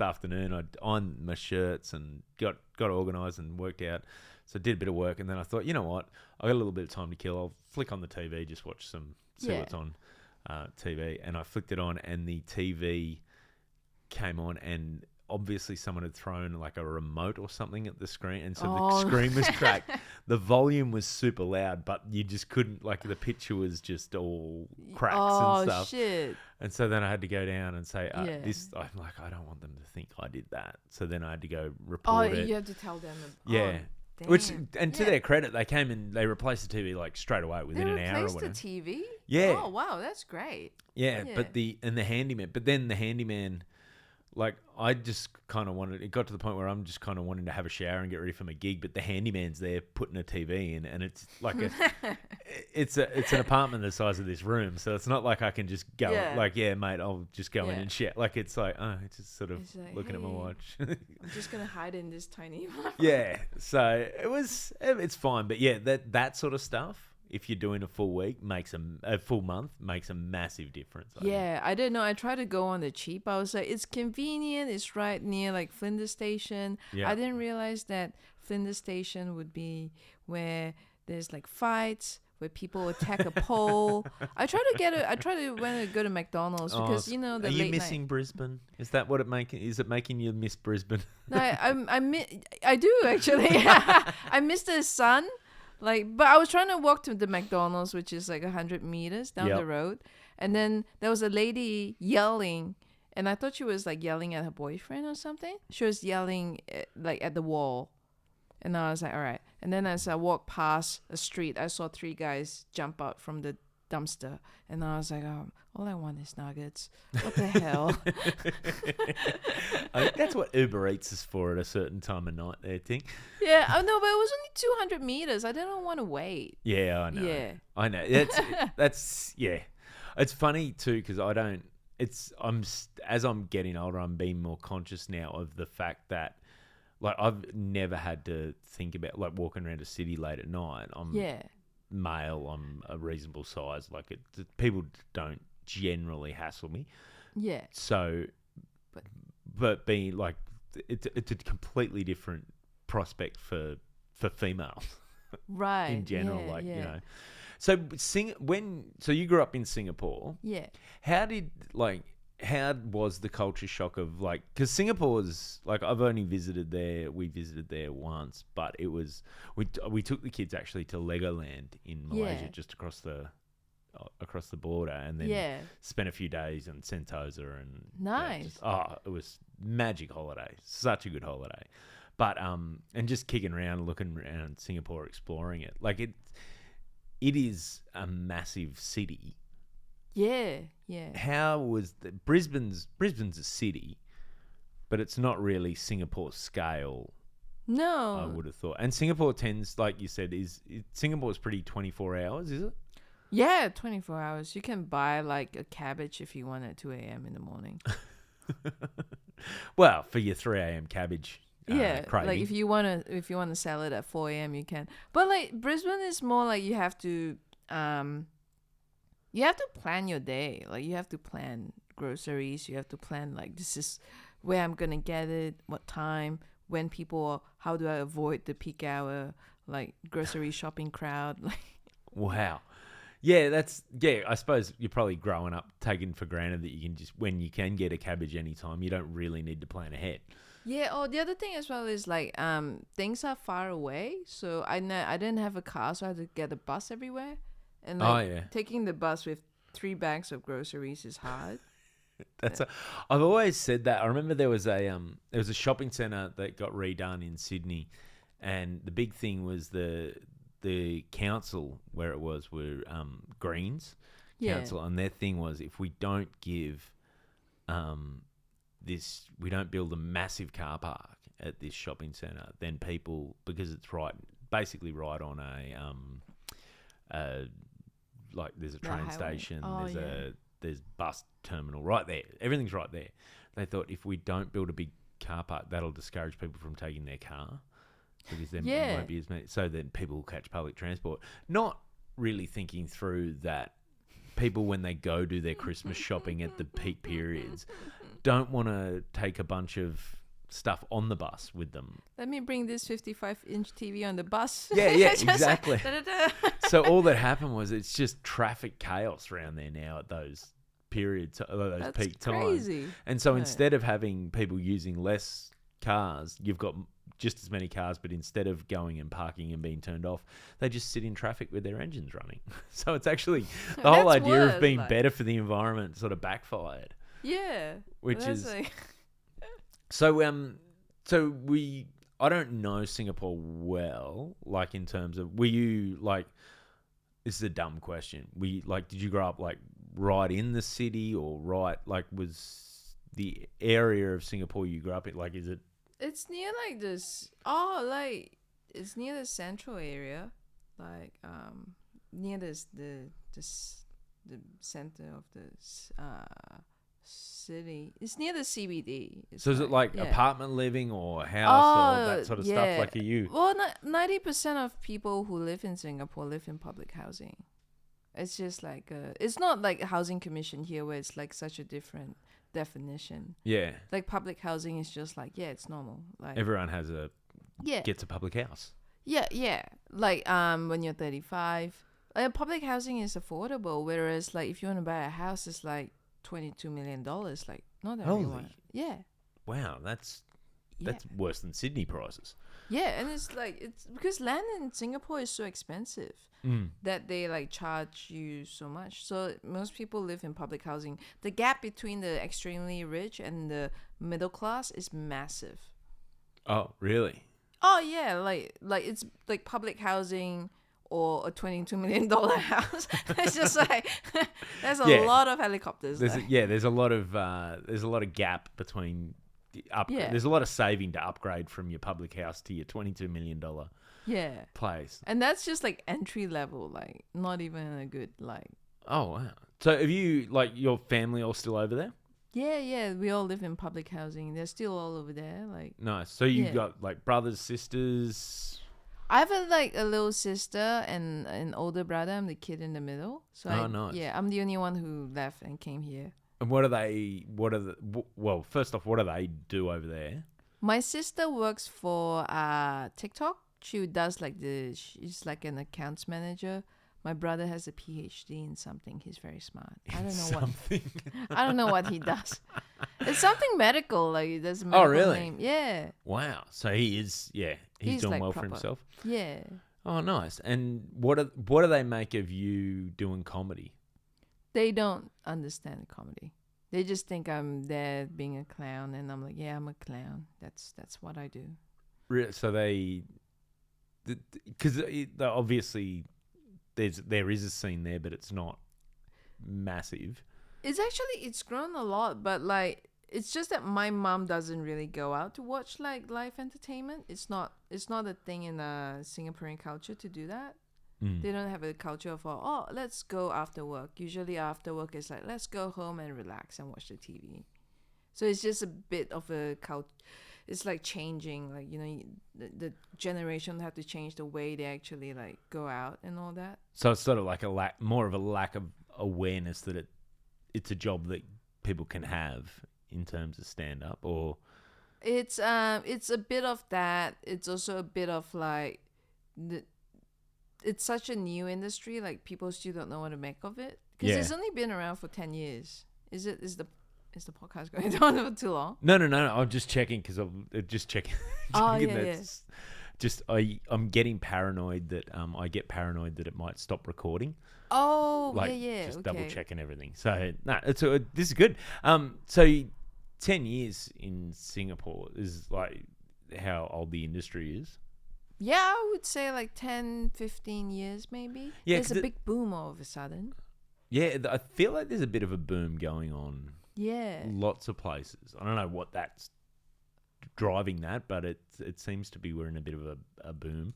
afternoon, I'd ironed my shirts and got organised and worked out. So I did a bit of work, and then I thought, you know what, I got a little bit of time to kill. I'll flick on the TV, just see what's on TV. And I flicked it on, and the TV came on, and obviously someone had thrown like a remote or something at the screen, and so the screen was cracked. The volume was super loud, but you just couldn't, like, the picture was just all cracks and stuff. Oh shit. And so then I had to go down and say, I'm like, I don't want them to think I did that. So then I had to go report it. You have to tell them. Yeah. Which, and to their credit, they came and they replaced the TV like straight away within an hour or whatever. They replaced the TV? Yeah. Oh wow, that's great. Yeah, but the handyman, like, I just kind of wanted, it got to the point where I'm just kind of wanting to have a shower and get ready for my gig, but the handyman's there putting a TV in, and it's like it's an apartment the size of this room, so it's not like I can just go mate, I'll just go in and shit. Like, it's like, it's just sort of like, looking at my watch. I'm just gonna hide in this tiny apartment. Yeah, so it's fine, but yeah, that sort of stuff, if you're doing a full week, a full month makes a massive difference. I didn't know. I tried to go on the cheap. I was like, it's convenient. It's right near like Flinders Station. Yeah. I didn't realize that Flinders Station would be where there's like fights, where people attack a pole. I try to go to McDonald's because the Are late you missing night. Brisbane? Is that what is it making you miss Brisbane? No, I do actually. I miss the sun. But I was trying to walk to the McDonald's, which is like 100 meters down the road. And then there was a lady yelling, and I thought she was like yelling at her boyfriend or something. She was yelling at the wall. And I was like, all right. And then as I walked past a street, I saw 3 guys jump out from the dumpster. And I was like, all I want is nuggets. What the hell? I think that's what Uber Eats is for at a certain time of night there, Ting. Yeah, I know, but it was only 200 meters. I didn't want to wait. Yeah, I know. Yeah. I know. That's yeah. It's funny too, because as I'm getting older, I'm being more conscious now of the fact that, like, I've never had to think about, like, walking around a city late at night. I'm male, I'm a reasonable size. Like, people don't generally hassle me. Yeah. So but being like, it's a completely different prospect for females Right. in general. Yeah, Like, yeah. you know, so so you grew up in Singapore. Yeah. How was the culture shock of like, because Singapore's like, I've only visited there. We visited there once, but it was we took the kids actually to Legoland in Malaysia, Yeah. just across the border, and then Yeah. spent a few days in Sentosa, and Nice. it was magic holiday, such a good holiday. But and just kicking around, looking around Singapore, exploring it, like it is a massive city. Yeah. Yeah. How was Brisbane's a city, but it's not really Singapore scale. I No. would have thought. And Singapore tends, like you said, Singapore's pretty 24 hours, is it? Yeah, 24 hours. You can buy like a cabbage if you want at 2 a.m. in the morning. Well, for your 3 a.m. cabbage. Yeah, craving. like if you wanna sell it at 4 a.m. you can. But like Brisbane is more like you have to plan your day. Like you have to plan groceries. You have to plan like this is where I'm gonna get it, what time, when people. How do I avoid the peak hour like grocery shopping crowd? Like Wow. Yeah, I suppose you're probably growing up taking for granted that you can just, when you can get a cabbage anytime, you don't really need to plan ahead. yeah. Oh, the other thing as well is like things are far away. So I didn't have a car, so I had to get a bus everywhere, and like taking the bus with 3 bags of groceries is hard. I've always said that. I remember there was a shopping centre that got redone in Sydney, and the big thing was the council where it was were Greens Council, and their thing was, if we don't give we don't build a massive car park at this shopping centre, then people, because it's basically right on like there's a train station, there's bus terminal right there. Everything's right there. They thought if we don't build a big car park, that'll discourage people from taking their car, because then there won't be as many. So then people will catch public transport. Not really thinking through that people, when they go do their Christmas shopping at the peak periods, don't want to take a bunch of stuff on the bus with them. Let me bring this 55-inch TV on the bus. Yeah, exactly. Like, da-da-da. So all that happened was it's just traffic chaos around there now at those periods, those That's peak crazy. times. And so instead of having people using less cars, you've got just as many cars, but instead of going and parking and being turned off, they just sit in traffic with their engines running. So it's actually the whole idea of being better for the environment sort of backfired. Yeah. Which is like... so I don't know Singapore well, like in terms of, were you like, this is a dumb question. Did you grow up like right in the city, or right, like was the area of Singapore you grew up in, like, is it? It's near like this. It's near the central area, like near the center of the city. It's near the CBD. So is it like apartment living or house or that sort of stuff? Like, are you? Well, 90% of people who live in Singapore live in public housing. It's just like it's not like a housing commission here where it's like such a different definition. Yeah. Like public housing is just like, it's normal. Like everyone gets a public house. Yeah. Like when you're 35, public housing is affordable, whereas like if you want to buy a house, it's like $22 million. Like not everyone. Yeah. Wow, that's worse than Sydney prices. Yeah, and it's because land in Singapore is so expensive that they like charge you so much. So most people live in public housing. The gap between the extremely rich and the middle class is massive. Oh, really? Oh yeah, like it's like public housing or a $22 million house. It's just like there's a lot of helicopters. There's a lot of gap between the upgrade. There's a lot of saving to upgrade from your public house to your $22 million place. And that's just like entry level, like not even a good like. Oh wow! So have you, like, your family all still over there? Yeah, we all live in public housing. They're still all over there. Like nice. So you got like brothers, sisters. I have a little sister and an older brother. I'm the kid in the middle. So nice. Yeah, I'm the only one who left and came here. And what are they? Well, first off, what do they do over there? My sister works for TikTok. She does like she's like an accounts manager. My brother has a PhD in something. He's very smart. I don't know Something. I don't know what he does. It's something medical, like there's a medical really? name. Yeah. Wow. So he is. Yeah, he's doing like well proper. for himself. Yeah. Oh, nice. And what do they make of you doing comedy? They don't understand comedy. They just think I'm there being a clown, and I'm like, yeah, I'm a clown. That's what I do. So because obviously there is a scene there, but it's not massive. It's grown a lot, but like it's just that my mom doesn't really go out to watch like live entertainment. It's not a thing in Singaporean culture to do that. They don't have a culture of let's go after work. Usually after work it's like let's go home and relax and watch the TV. So it's just a bit of a culture. It's like changing, like the generation have to change the way they actually like go out and all that. So it's sort of like more of a lack of awareness that it's a job that people can have in terms of stand up, or it's a bit of that. It's also a bit of like it's such a new industry, like people still don't know what to make of it because it's only been around for 10 years. Is the podcast going on for too long? No. I'm just checking because I'm just checking. Yes. Just I'm getting paranoid that I get paranoid that it might stop recording. Oh, like, yeah. Just okay. double checking everything. So this is good. So 10 years in Singapore is like how old the industry is. Yeah, I would say like 10, 15 years maybe. Yeah, there's a big boom all of a sudden. Yeah, I feel like there's a bit of a boom going on. Yeah. Lots of places. I don't know what that's driving that, but it seems to be we're in a bit of a boom.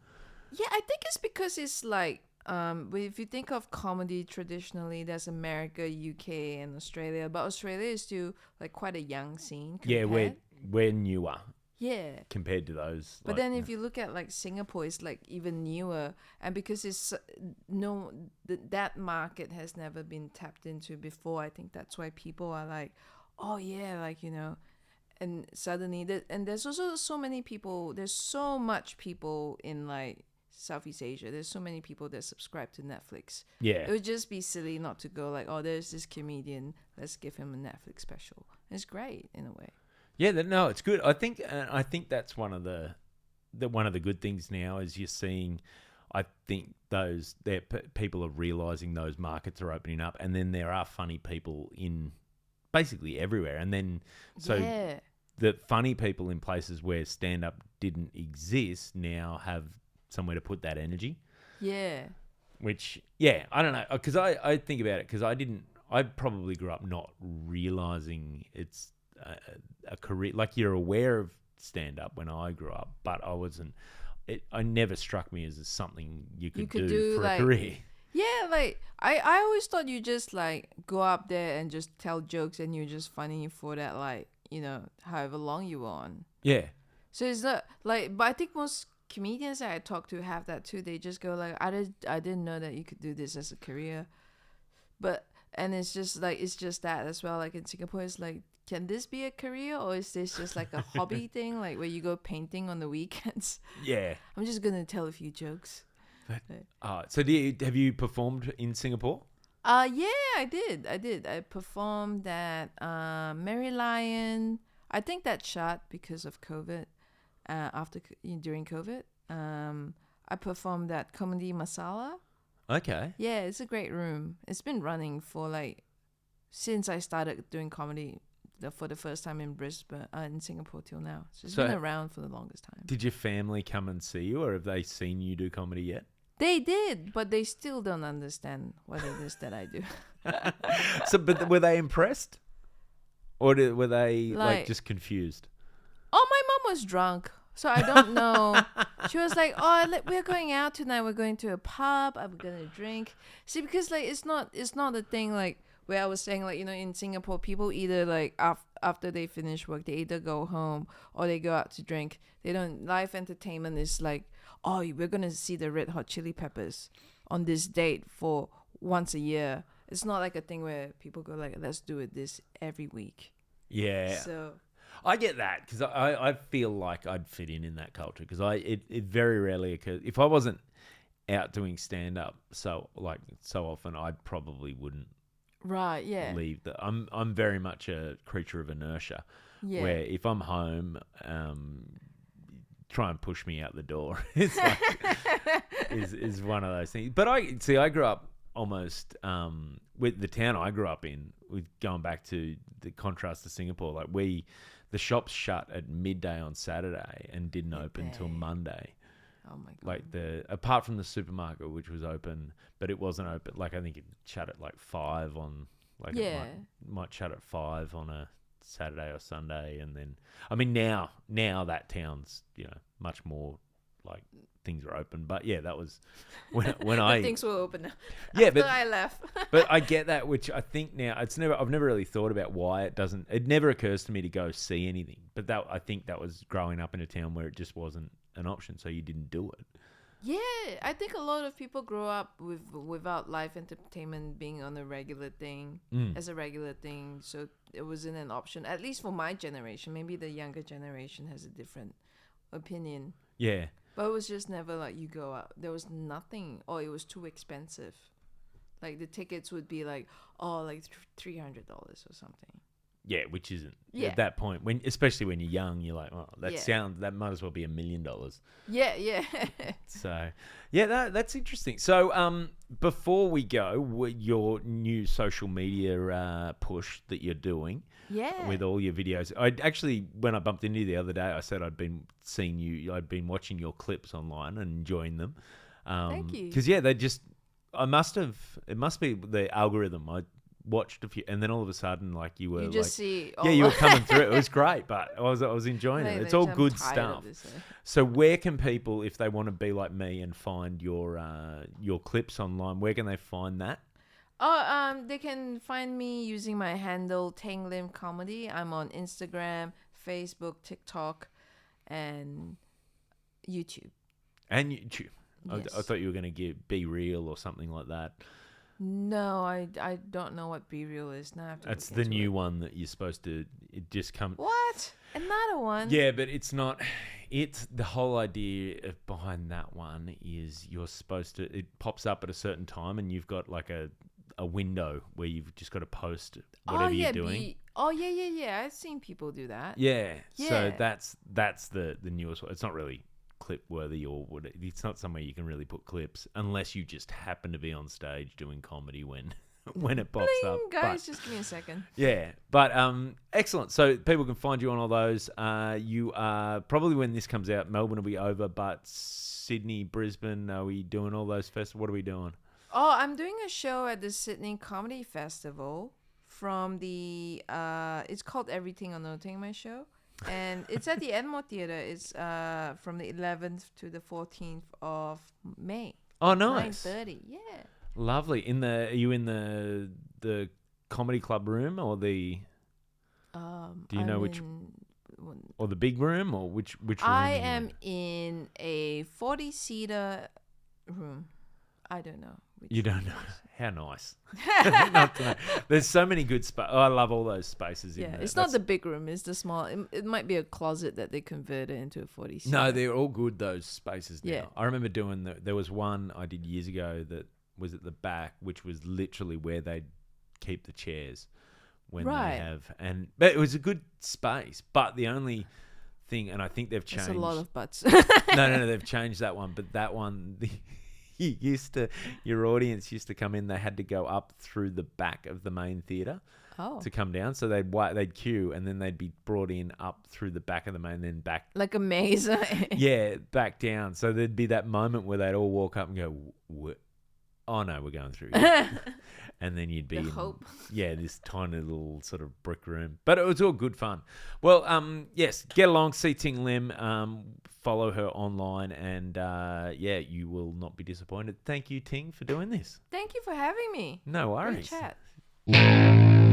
Yeah, I think it's because it's like if you think of comedy traditionally, there's America, UK, and Australia, but Australia is still like quite a young scene. Yeah, we're newer. Yeah. Compared to those. But then if you look at like Singapore, it's like even newer, and because it's that market has never been tapped into before. I think that's why people are like, oh yeah, like and suddenly there's also so many people. There's so much people in like Southeast Asia. There's so many people that subscribe to Netflix. Yeah, it would just be silly not to go like, oh, there's this comedian, let's give him a Netflix special. It's great in a way. Yeah, no, it's good. I think that's one of the good things now is you're seeing. I think people are realizing those markets are opening up, and then there are funny people in basically everywhere, and then the funny people in places where stand up didn't exist now have somewhere to put that energy. Yeah. Which I don't know, because I think about it because I probably grew up not realizing it's a career. Like you're aware of stand up when I grew up, but I wasn't. I never struck me as something you could do for like, a career. Yeah, like I always thought you just like go up there and just tell jokes and you're just funny for that, like however long you were on. Yeah. So it's not like, but I think most comedians that I talk to have that too. They just go like, I didn't know that you could do this as a career, and it's just that as well. Like in Singapore, it's like, can this be a career or is this just like a hobby thing, like where you go painting on the weekends? Yeah. I'm just gonna tell a few jokes. So have you performed in Singapore? Yeah, I did. I performed at Mary Lion. I think that shut because of COVID. During COVID, I performed at Comedy Masala. Okay. Yeah, it's a great room. It's been running for like since I started doing comedy for the first time in Brisbane, in Singapore till now. So it's been around for the longest time. Did your family come and see you, or have they seen you do comedy yet? They did, but they still don't understand what it is that I do. But were they impressed, or were they like just confused? Oh, my mom was drunk, so I don't know. She was like, "Oh, we're going out tonight. We're going to a pub. I'm gonna drink." See, because like it's not a thing like where I was saying like in Singapore people either like after they finish work they either go home or they go out to drink. They don't. Live entertainment is like, oh, we're gonna see the Red Hot Chili Peppers on this date for once a year. It's not like a thing where people go like, let's do it this every week. Yeah. So I get that because I feel like I'd fit in that culture because it very rarely occurs. If I wasn't out doing stand up so often, I probably wouldn't right, yeah, leave. I'm very much a creature of inertia. yeah, Where if I'm home, try and push me out the door. It's like is one of those things. But I grew up almost with the town I grew up in. With going back to the contrast to Singapore, like the shops shut at midday on Saturday and didn't open till Monday. Oh my god! Like apart from the supermarket, which was open, but it wasn't open. Like I think it shut at like 5 on. Like it might shut at 5 on a Saturday or Sunday, and then I mean now that town's much more like things are open. But yeah, that was when I things were open. Yeah, After but I left. but I get that, which I think now I've never really thought about why it never occurs to me to go see anything. But I think that was growing up in a town where it just wasn't an option, so you didn't do it. Yeah, I think a lot of people grow up without live entertainment being on a regular thing, as a regular thing. So it wasn't an option, at least for my generation. Maybe the younger generation has a different opinion. Yeah. But it was just never like you go out. There was nothing, or it was too expensive. Like the tickets would be like, like $300 or something. Yeah, which isn't at that point especially when you're young, you're like, oh, that might as well be $1 million. Yeah, yeah. So, yeah, that's interesting. So, before we go, your new social media push that you're doing, with all your videos. I actually, when I bumped into you the other day, I said I'd been seeing you. I'd been watching your clips online and enjoying them. Thank you. Because it must be the algorithm. I watched a few, and then all of a sudden, like you were, you just see, you were coming through. It was great, but I was enjoying it. It's all good stuff. So, where can people, if they want to be like me and find your clips online, where can they find that? They can find me using my handle Ting Lim Comedy. I'm on Instagram, Facebook, TikTok, and YouTube. And YouTube. Yes. I thought you were going to Be Real or something like that. No, I don't know what Be Real is now. That's the new one that you're supposed to. It just comes. What? Another one? Yeah, but it's not. It's the whole idea behind that one is you're supposed to. It pops up at a certain time, and you've got like a window where you've just got to post whatever you're doing. Yeah. I've seen people do that. Yeah. So that's the newest one. It's not really clip worthy, or it's not somewhere you can really put clips unless you just happen to be on stage doing comedy when it pops up. Guys, just give me a second. Yeah, but excellent. So people can find you on all those. You are probably, when this comes out, Melbourne will be over, but Sydney, Brisbane, are we doing all those festivals? What are we doing? I'm doing a show at the Sydney Comedy Festival from the it's called Everything or Nothing, my show. And it's at the Edmore Theatre. It's from the 11th to the 14th of May. Oh, nice. 9:30. Yeah. Lovely. Are you in the comedy club room or the? Do you know which? Or the big room, or which room? I am in a 40-seater room. I don't know. You don't know. How nice. Not to know. There's so many good spaces. I love all those spaces. Yeah, it's not the big room. It's the small. It might be a closet that they converted into a 40-seater. No, they're all good, those spaces now. Yeah. I remember there was one I did years ago that was at the back, which was literally where they'd keep the chairs when they have. But it was a good space. But the only thing, and I think they've changed. It's a lot of butts. No, they've changed that one. But that one, your audience used to come in. They had to go up through the back of the main theatre to come down. So they'd queue, and then they'd be brought in up through the back of the main, then back like a maze. Yeah, back down. So there'd be that moment where they'd all walk up and go, "Oh no, we're going through here." And then you'd be this tiny little sort of brick room. But it was all good fun. Well, yes, get along, see Ting Lim, follow her online, and you will not be disappointed. Thank you, Ting, for doing this. Thank you for having me. No worries. Great chat.